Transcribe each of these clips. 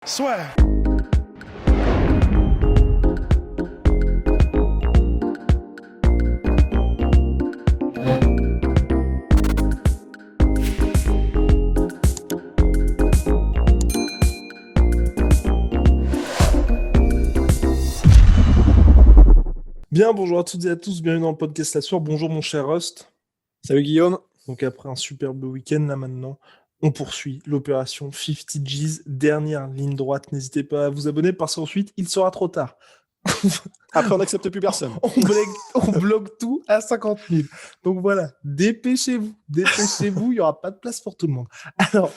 Swear. Bien, bonjour à toutes et à tous, bienvenue dans le podcast La Soir. Bonjour mon cher Rust. Salut Guillaume. Donc après un superbe week-end, là maintenant, on poursuit l'opération 50 G's, dernière ligne droite. N'hésitez pas à vous abonner parce qu'ensuite, il sera trop tard. Après, on n'accepte plus personne. On bloque tout à 50 000. Donc voilà, dépêchez-vous, il n'y aura pas de place pour tout le monde. Alors,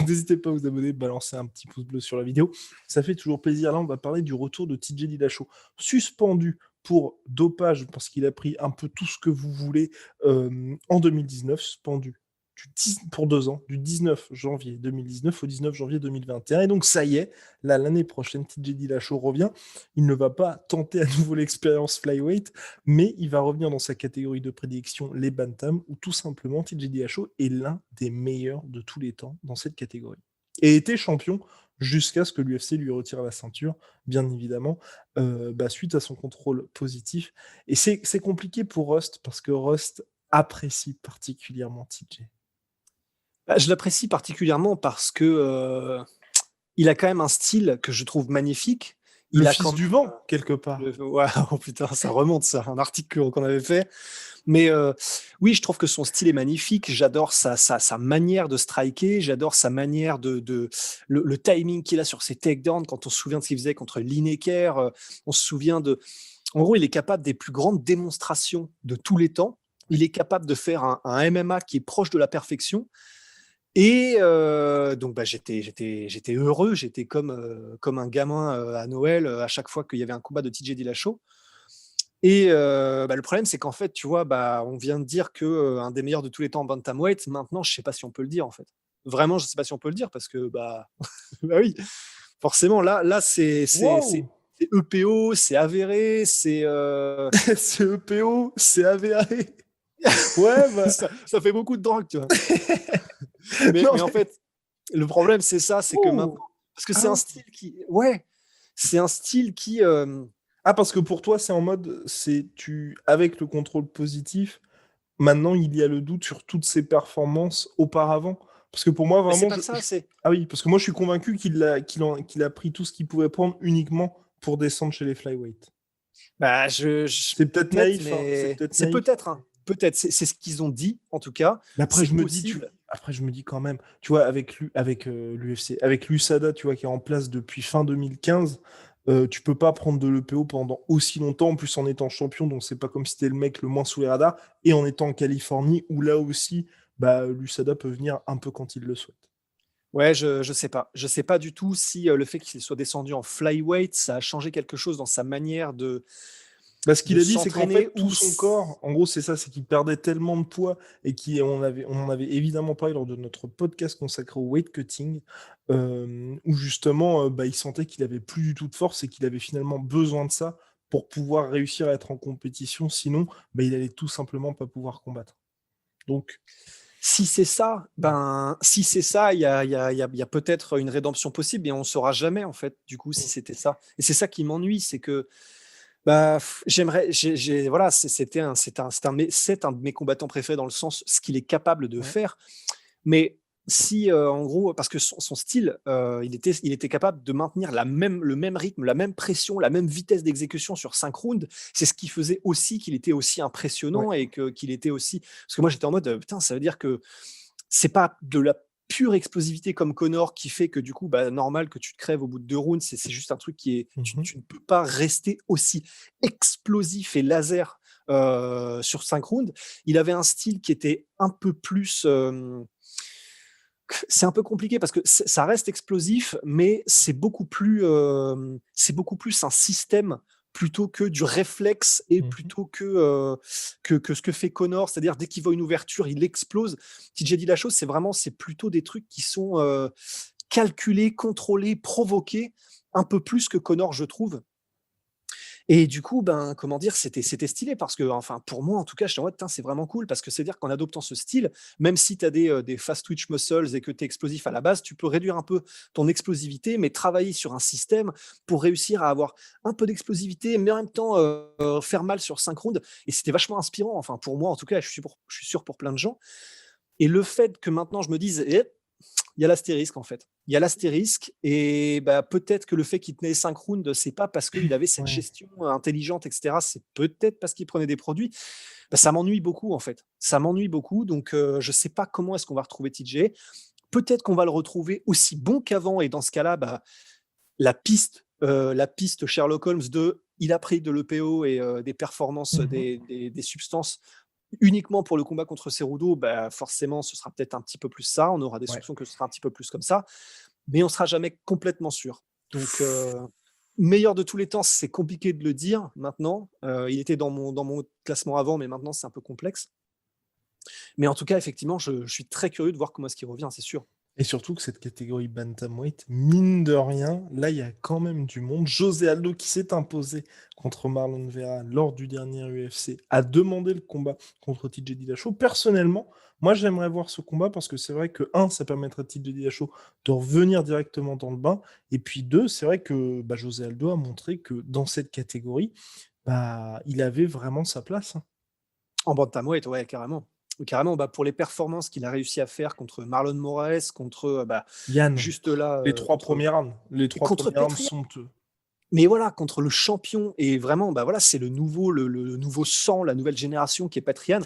n'hésitez pas à vous abonner, balancer un petit pouce bleu sur la vidéo. Ça fait toujours plaisir. Là, on va parler du retour de TJ Dillashaw, suspendu pour dopage, parce qu'il a pris un peu tout ce que vous voulez en 2019, suspendu pour 2 ans, du 19 janvier 2019 au 19 janvier 2021. Et donc, ça y est, là, l'année prochaine, TJ Dillashaw revient. Il ne va pas tenter à nouveau l'expérience flyweight, mais il va revenir dans sa catégorie de prédilection, les bantam, où tout simplement, TJ Dillashaw est l'un des meilleurs de tous les temps dans cette catégorie. Et était champion jusqu'à ce que l'UFC lui retire la ceinture, bien évidemment, suite à son contrôle positif. Et c'est compliqué pour Rust, parce que Rust apprécie particulièrement TJ. Je l'apprécie particulièrement parce que il a quand même un style que je trouve magnifique. Le fils du vent, quelque part. Ouais, oh putain, ça remonte, ça, un article qu'on avait fait. Mais oui, je trouve que son style est magnifique. J'adore sa manière de striker. J'adore sa manière le timing qu'il a sur ses takedowns. Quand on se souvient de ce qu'il faisait contre Lineker, on se souvient de. En gros, il est capable des plus grandes démonstrations de tous les temps. Il est capable de faire un MMA qui est proche de la perfection. Et donc, j'étais heureux. J'étais comme un gamin à Noël à chaque fois qu'il y avait un combat de TJ Dillashaw. Et le problème, c'est qu'en fait, tu vois, on vient de dire qu'un des meilleurs de tous les temps en bantamweight. Maintenant, je ne sais pas si on peut le dire, en fait. Vraiment, je ne sais pas si on peut le dire parce que, bah oui, forcément, là c'est EPO, c'est avéré, c'est c'est EPO, c'est avéré. Ouais, bah. ça fait beaucoup de drogue, tu vois. mais en fait, le problème, c'est ça, c'est que maintenant, parce que c'est un style qui, c'est un style qui. Parce que pour toi, c'est en mode, avec le contrôle positif, maintenant il y a le doute sur toutes ses performances auparavant. Parce que pour moi, vraiment. C'est pas ça, c'est. Ah oui, parce que moi je suis convaincu qu'il a pris tout ce qu'il pouvait prendre uniquement pour descendre chez les flyweight. C'est peut-être naïf, mais c'est peut-être, hein. Peut-être, c'est ce qu'ils ont dit, en tout cas. Mais après, je me dis quand même, tu vois, avec l'UFC, avec l'USADA, tu vois, qui est en place depuis fin 2015, tu peux pas prendre de l'EPO pendant aussi longtemps, en plus en étant champion, donc c'est pas comme si t'es le mec le moins sous les radars, et en étant en Californie, où là aussi, l'USADA peut venir un peu quand il le souhaite. Ouais, je sais pas. Je sais pas du tout si le fait qu'il soit descendu en flyweight, ça a changé quelque chose dans sa manière de. Ce qu'il a dit, c'est qu'en fait, tout son corps, en gros, c'est ça, c'est qu'il perdait tellement de poids et on en avait évidemment parlé lors de notre podcast consacré au weight cutting, où justement, il sentait qu'il avait plus du tout de force et qu'il avait finalement besoin de ça pour pouvoir réussir à être en compétition. Sinon, il allait tout simplement pas pouvoir combattre. Donc. Si c'est ça, il y a peut-être une rédemption possible et on ne saura jamais, en fait, du coup, si c'était ça. Et c'est ça qui m'ennuie, c'est que j'aimerais, voilà, c'est un de mes combattants préférés dans le sens ce qu'il est capable de faire. Mais si, en gros, parce que son style, il était capable de maintenir le même rythme, la même pression, la même vitesse d'exécution sur 5 rounds. C'est ce qui faisait aussi qu'il était aussi impressionnant et qu'il était aussi. Parce que moi, j'étais en mode, putain, ça veut dire que c'est pas de la pure explosivité comme Conor qui fait que du coup, normal que tu te crèves au bout de 2 rounds. C'est juste un truc qui est. Tu ne peux pas rester aussi explosif et laser sur 5 rounds. Il avait un style qui était un peu plus. C'est un peu compliqué parce que ça reste explosif, mais c'est beaucoup plus un système plutôt que du réflexe et plutôt que ce que fait Conor, c'est-à-dire dès qu'il voit une ouverture, il explose. TJ Dillashaw, c'est plutôt des trucs qui sont calculés, contrôlés, provoqués, un peu plus que Conor, je trouve. Et du coup, ben, comment dire, c'était stylé parce que, enfin, pour moi, en tout cas, j'étais en mode, putain, c'est vraiment cool parce que c'est-à-dire qu'en adoptant ce style, même si tu as des fast twitch muscles et que tu es explosif à la base, tu peux réduire un peu ton explosivité, mais travailler sur un système pour réussir à avoir un peu d'explosivité, mais en même temps faire mal sur 5 rounds. Et c'était vachement inspirant, enfin, pour moi, en tout cas, je suis sûr pour plein de gens. Et le fait que maintenant je me dise, il y a l'astérisque en fait. Il y a l'astérisque et bah, peut-être que le fait qu'il tenait 5 rounds, c'est pas parce qu'il avait cette Ouais. gestion intelligente, etc. C'est peut-être parce qu'il prenait des produits. Bah, ça m'ennuie beaucoup en fait. Ça m'ennuie beaucoup. Donc je sais pas comment est-ce qu'on va retrouver TJ. Peut-être qu'on va le retrouver aussi bon qu'avant. Et dans ce cas-là, bah, la piste Sherlock Holmes de il a pris de l'EPO et des performances, Mhm. des substances uniquement pour le combat contre Cerudo, bah, forcément, ce sera peut-être un petit peu plus ça. On aura des Ouais. soupçons que ce sera un petit peu plus comme ça, mais on sera jamais complètement sûr. Donc, meilleur de tous les temps, c'est compliqué de le dire maintenant. Il était dans mon classement avant, mais maintenant, c'est un peu complexe. Mais en tout cas, effectivement, je suis très curieux de voir comment est-ce qu'il revient, c'est sûr. Et surtout que cette catégorie bantamweight, mine de rien, là, il y a quand même du monde. José Aldo, qui s'est imposé contre Marlon Vera lors du dernier UFC, a demandé le combat contre TJ Dillashaw. Personnellement, moi, j'aimerais voir ce combat parce que c'est vrai que, un, ça permettrait à TJ Dillashaw de revenir directement dans le bain. Et puis, deux, c'est vrai que bah, José Aldo a montré que dans cette catégorie, bah, il avait vraiment sa place, hein. En bantamweight, ouais, carrément. Carrément, bah, pour les performances qu'il a réussi à faire contre Marlon Moraes, contre bah, Yann, juste là, les trois premiers rounds. Les trois contre premiers rounds Petri. sont Mais voilà, contre le champion, et vraiment, bah voilà, c'est le nouveau sang, la nouvelle génération qui est Patrian.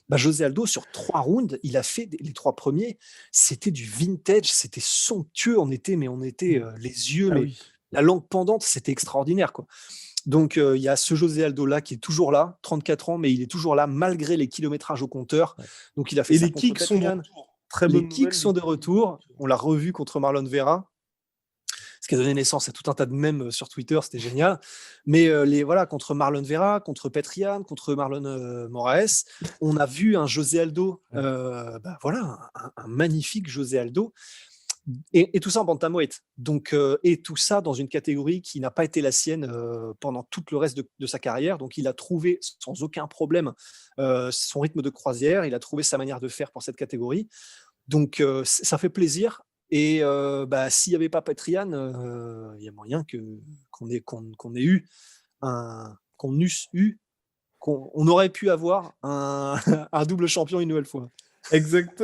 Bah, José Aldo, sur 3 rounds, il a fait les 3 premiers. C'était du vintage, c'était somptueux. On était les yeux, Ah mais oui. la langue pendante, c'était extraordinaire, quoi. Donc, il y a ce José Aldo là qui est toujours là, 34 ans, mais il est toujours là malgré les kilométrages au compteur. Ouais. Donc, il a fait Et ça les contre kicks sont de Patrian. retour. Très Les bonne kicks nouvelle, les sont de kicks sont de retour. retour. On l'a revu contre Marlon Vera, ce qui a donné naissance à tout un tas de mèmes sur Twitter, c'était génial. Mais voilà, contre Marlon Vera, contre Petrian, contre Marlon Moraes, on a vu un José Aldo, Ouais. bah voilà, un magnifique José Aldo, et tout ça en bantamweight. Donc, et tout ça dans une catégorie qui n'a pas été la sienne pendant tout le reste de sa carrière. Donc, il a trouvé sans aucun problème son rythme de croisière, il a trouvé sa manière de faire pour cette catégorie. Donc, ça fait plaisir. Et bah, s'il n'y avait pas Petrian, il y a moyen qu'on ait eu qu'on eusse eu, qu'on aurait pu avoir un double champion une nouvelle fois. Exact...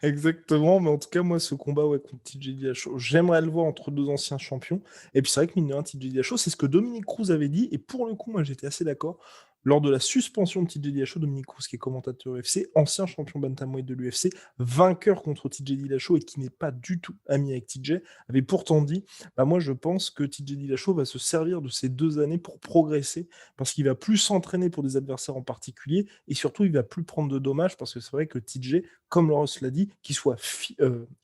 Exactement, mais en tout cas, moi, ce combat ouais, contre TJ Dillashaw, j'aimerais le voir entre deux anciens champions. Et puis c'est vrai que mine de rien, TJ Dillashaw, c'est ce que Dominique Cruz avait dit, et pour le coup, moi, j'étais assez d'accord. Lors de la suspension de TJ Dillashaw, Dominique Cruz, qui est commentateur UFC, ancien champion bantamweight de l'UFC, vainqueur contre TJ Dillashaw et qui n'est pas du tout ami avec TJ, avait pourtant dit, bah moi, je pense que TJ Dillashaw va se servir de ces 2 années pour progresser, parce qu'il va plus s'entraîner pour des adversaires en particulier, et surtout, il va plus prendre de dommages, parce que c'est vrai que TJ, comme Laurence l'a dit, qu'il soit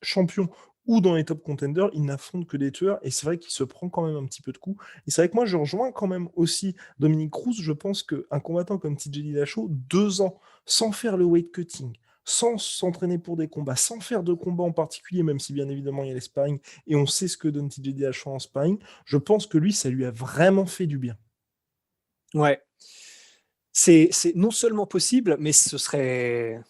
champion ou dans les top contenders, il n'affronte que des tueurs, et c'est vrai qu'il se prend quand même un petit peu de coups. Et c'est vrai que moi, je rejoins quand même aussi Dominique Cruz. Je pense qu'un combattant comme TJ Dillashaw, 2 ans sans faire le weight cutting, sans s'entraîner pour des combats, sans faire de combats en particulier, même si bien évidemment il y a les sparring, et on sait ce que donne TJ Dillashaw en sparring, je pense que lui, ça lui a vraiment fait du bien. Ouais, c'est non seulement possible, mais ce serait.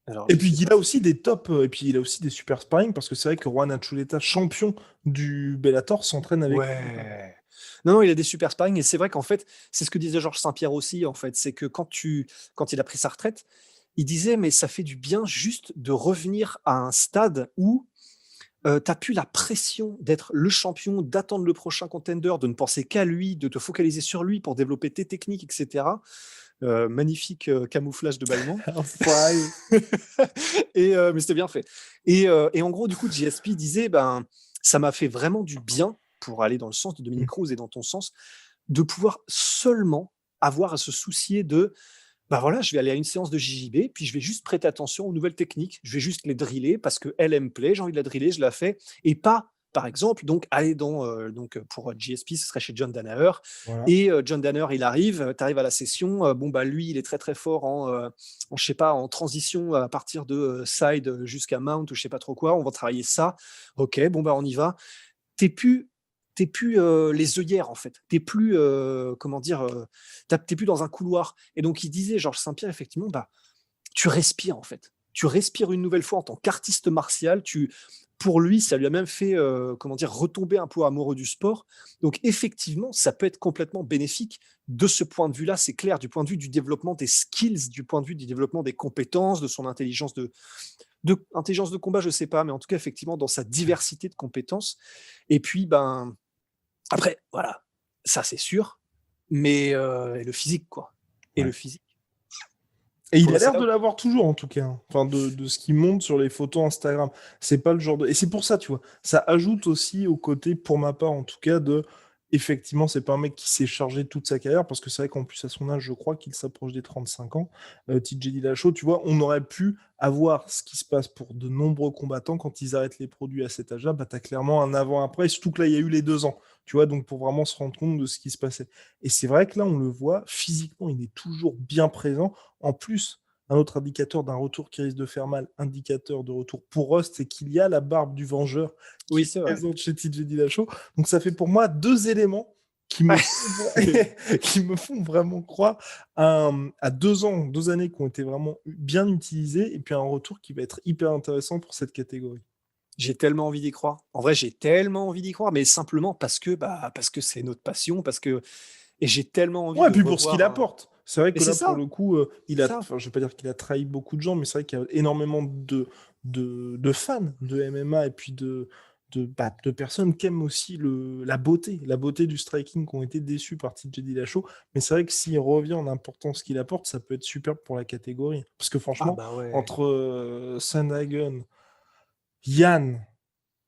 Alors, Et je puis sais pas il a si. aussi des tops, et puis il a aussi des super sparring, parce que c'est vrai que Juan Achuleta, champion du Bellator, s'entraîne avec lui. Ouais. Non, non, il a des super sparring, et c'est vrai qu'en fait, c'est ce que disait Georges Saint-Pierre aussi, en fait, c'est que quand il a pris sa retraite, il disait, mais ça fait du bien juste de revenir à un stade où tu plus la pression d'être le champion, d'attendre le prochain contender, de ne penser qu'à lui, de te focaliser sur lui pour développer tes techniques, etc. Magnifique camouflage de bâillement. Enfoiré. Mais c'était bien fait. Et en gros, du coup, GSP disait, ben, ça m'a fait vraiment du bien, pour aller dans le sens de Dominique Cruz et dans ton sens, de pouvoir seulement avoir à se soucier de, bah voilà, je vais aller à une séance de JJB, puis je vais juste prêter attention aux nouvelles techniques, je vais juste les driller parce que elle me plaît, j'ai envie de la driller, je la fais, et pas, par exemple, donc aller pour GSP, ce serait chez John Danaher, Voilà. et John Danaher, il arrive, tu arrives à la session, bon bah lui, il est très très fort je sais pas, en transition à partir de side jusqu'à mount ou je sais pas trop quoi, on va travailler ça, ok, bon bah on y va, t'es plus t'es plus les œillères en fait. T'es plus comment dire, t'es plus dans un couloir. Et donc il disait Georges Saint-Pierre effectivement, bah tu respires en fait. Tu respires une nouvelle fois en tant qu'artiste martial. Pour lui, ça lui a même fait comment dire retomber un peu amoureux du sport. Donc effectivement, ça peut être complètement bénéfique de ce point de vue-là. C'est clair, du point de vue du développement des skills, du point de vue du développement des compétences, de son intelligence intelligence de combat, je sais pas, mais en tout cas effectivement dans sa diversité de compétences. Et puis ben après, voilà, ça c'est sûr, mais et le physique, quoi. Et Ouais. le physique. Et il a C'est l'air là de où- l'avoir toujours, en tout cas, hein. Enfin, de ce qui monte sur les photos Instagram. C'est pas le genre de. Et c'est pour ça, tu vois. Ça ajoute aussi au côté, pour ma part, en tout cas, de. Effectivement, c'est pas un mec qui s'est chargé toute sa carrière, parce que c'est vrai qu'en plus, à son âge, je crois qu'il s'approche des 35 ans. TJ Dillashaw, tu vois, on aurait pu avoir ce qui se passe pour de nombreux combattants quand ils arrêtent les produits à cet âge-là. Bah, tu as clairement un avant-après, surtout que là, il y a eu les 2 ans, tu vois, donc pour vraiment se rendre compte de ce qui se passait. Et c'est vrai que là, on le voit, physiquement, il est toujours bien présent. En plus, un autre indicateur d'un retour qui risque de faire mal, indicateur de retour pour Rust, c'est qu'il y a la barbe du vengeur qui Oui, est c'est vrai. présente chez TJ Dillashaw. Donc ça fait pour moi 2 éléments qui me font vraiment croire à 2 ans, 2 années qui ont été vraiment bien utilisées, et puis un retour qui va être hyper intéressant pour cette catégorie. J'ai tellement envie d'y croire. En vrai, j'ai tellement envie d'y croire, mais simplement parce que c'est notre passion, et j'ai tellement envie Ouais, et de puis pour ce qu'il revoir apporte. C'est vrai Et que c'est là, pour ça, le coup, c'est ça. enfin, je vais pas dire qu'il a trahi beaucoup de gens, mais c'est vrai qu'il y a énormément de fans de MMA et puis de personnes qui aiment aussi la beauté du striking, qui ont été déçus par TJ Dillashaw. Mais c'est vrai que s'il revient en importance qu'il apporte, ça peut être super pour la catégorie. Parce que Ah franchement, bah ouais. entre Sandhagen, Yann,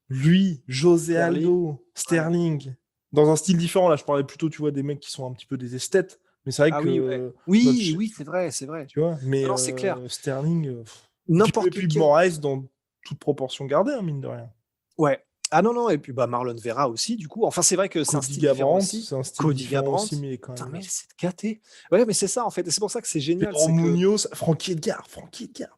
lui, José Sterling, Aldo, ouais. Sterling, dans un style différent, là, je parlais plutôt, tu vois, des mecs qui sont un petit peu des esthètes. Mais c'est vrai Ah oui, ouais. que notre, Oui, oui, c'est vrai, c'est vrai. tu vois, mais Non, non, c'est clair. Sterling, et N'importe puis quel. Moraes dans toute proportion gardée, hein, mine de rien. Ouais. Ah non, non, et puis bah Marlon Vera aussi, du coup. Enfin, c'est vrai que c'est un Cody style différent Garbrandt, aussi. c'est un style Cody différent aussi, Garbrandt. mais il est quand Putain, même mais là. c'est gâté. Ouais, mais c'est ça en fait. Et c'est pour ça que c'est génial, Pedro c'est que. Munoz, Frankie Edgar,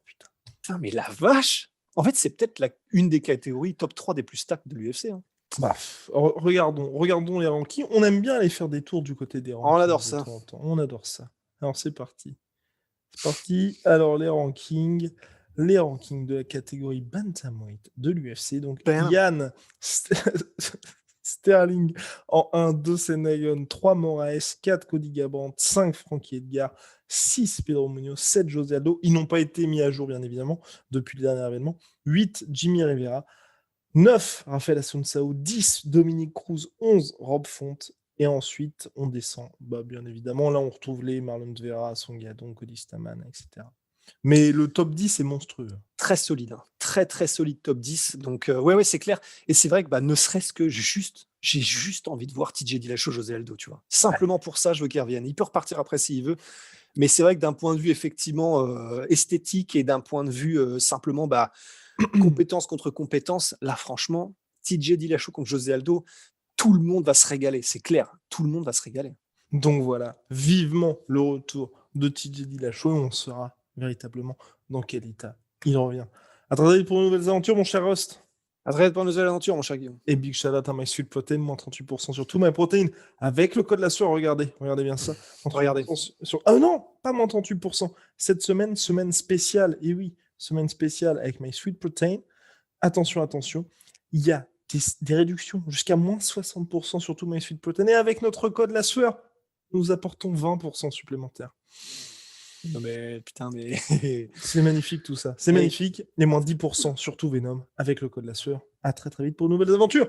putain. Putain, mais la vache! En fait, c'est peut-être une des catégories top 3 des plus stack de l'UFC, hein. Bah, regardons les rankings. On aime bien aller faire des tours du côté des On rankings adore de ça. temps en temps. On adore ça. Alors, c'est parti. C'est parti. Alors, les rankings de la catégorie Bantamweight de l'UFC. Donc, Bam. Yann Sterling en 1, 2 Senayon, 3 Moraes, 4 Cody Garbrandt, 5 Frankie Edgar, 6 Pedro Munoz, 7 José Aldo. Ils n'ont pas été mis à jour, bien évidemment, depuis le dernier événement. 8 Jimmy Rivera, 9 Rafael Assunção, 10 Dominique Cruz, 11 Rob Font. Et ensuite, on descend. Bah, bien évidemment, là, on retrouve les Marlon Vera, Songadon, Cody Stamann, etc. Mais le top 10 est monstrueux. Très solide, hein. Très très solide top 10. Donc ouais, ouais, c'est clair. Et c'est vrai que bah, ne serait-ce que j'ai juste envie de voir TJ Dillashaw, José Aldo, tu vois. Ouais. Simplement pour ça, je veux qu'il revienne. Il peut repartir après s'il veut. Mais c'est vrai que d'un point de vue effectivement esthétique et d'un point de vue simplement bah, compétence contre compétence, là franchement, TJ Dillashaw contre José Aldo, tout le monde va se régaler, c'est clair. Tout le monde va se régaler. Donc voilà, vivement le retour de TJ Dillashaw, et on saura véritablement dans quel état il revient. À très vite pour de nouvelles aventures, mon cher Rust. À très vite pour une nouvelle aventure, mon cher Guillaume. Et big shout out à MySweetProtein, moins 38% sur tout MyProtein, avec le code la soirée. Regardez bien ça. Moins Regardez. 38% sur... Ah non, pas moins 38%. Cette semaine, semaine spéciale. Et oui, semaine spéciale avec MySweetProtein. Attention, il y a des réductions jusqu'à moins 60% sur tout MySweetProtein. Et avec notre code la sueur, nous apportons 20% supplémentaires. Non mais putain, mais. C'est magnifique tout ça. C'est Oui. magnifique. Et moins 10% sur tout Venom avec le code la sueur. À très vite pour de nouvelles aventures.